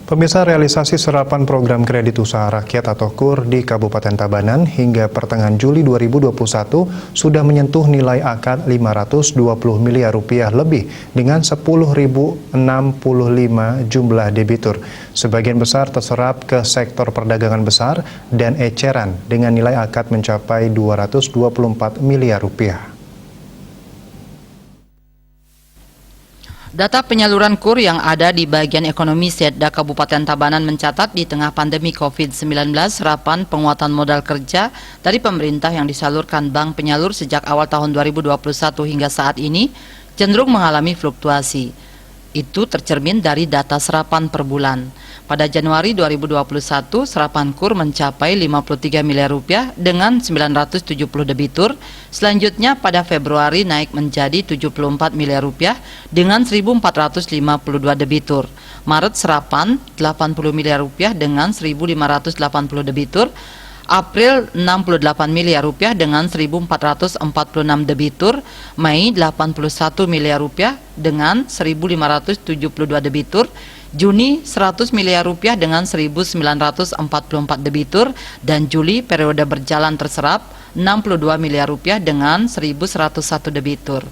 Pemirsa, realisasi serapan program kredit usaha rakyat atau KUR di Kabupaten Tabanan hingga pertengahan Juli 2021 sudah menyentuh nilai akad Rp520 miliar lebih dengan 10.065 jumlah debitur. Sebagian besar terserap ke sektor perdagangan besar dan eceran dengan nilai akad mencapai Rp224 miliar. Data penyaluran KUR yang ada di bagian ekonomi Setda Kabupaten Tabanan mencatat di tengah pandemi COVID-19, serapan penguatan modal kerja dari pemerintah yang disalurkan bank penyalur sejak awal tahun 2021 hingga saat ini cenderung mengalami fluktuasi. Itu tercermin dari data serapan per bulan. Pada Januari 2021, serapan KUR mencapai Rp53 miliar dengan 970 debitur. Selanjutnya pada Februari naik menjadi Rp74 miliar dengan 1.452 debitur. Maret serapan Rp80 miliar dengan 1.580 debitur. April 68 miliar dengan 1.446 debitur, Mei 81 miliar dengan 1.572 debitur, Juni 100 miliar dengan 1.944 debitur, dan Juli periode berjalan terserap 62 miliar dengan 1.101 debitur.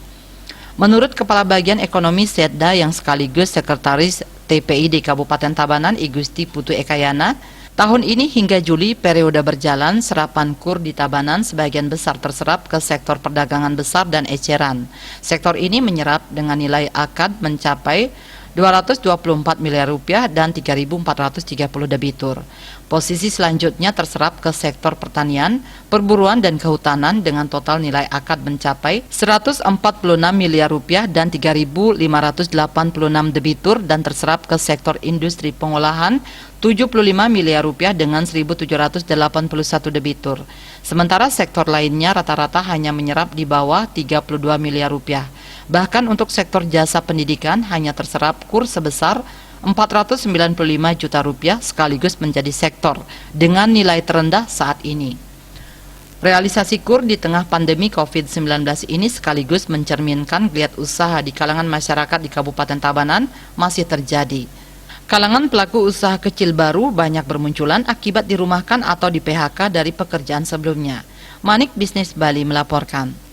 Menurut Kepala Bagian Ekonomi Setda yang sekaligus Sekretaris TPI di Kabupaten Tabanan, I Gusti Putu Ekayana, tahun ini hingga Juli periode berjalan, serapan KUR di Tabanan sebagian besar terserap ke sektor perdagangan besar dan eceran. Sektor ini menyerap dengan nilai akad mencapai Rp224 miliar dan 3.430 debitur. Posisi selanjutnya terserap ke sektor pertanian, perburuan dan kehutanan dengan total nilai akad mencapai Rp146 miliar dan 3.586 debitur, dan terserap ke sektor industri pengolahan Rp75 miliar dengan 1.781 debitur. Sementara sektor lainnya rata-rata hanya menyerap di bawah Rp32 miliar. Bahkan untuk sektor jasa pendidikan hanya terserap KUR sebesar Rp495 juta sekaligus menjadi sektor dengan nilai terendah saat ini. Realisasi KUR di tengah pandemi COVID-19 ini sekaligus mencerminkan geliat usaha di kalangan masyarakat di Kabupaten Tabanan masih terjadi. Kalangan pelaku usaha kecil baru banyak bermunculan akibat dirumahkan atau di PHK dari pekerjaan sebelumnya. Manik Bisnis Bali melaporkan.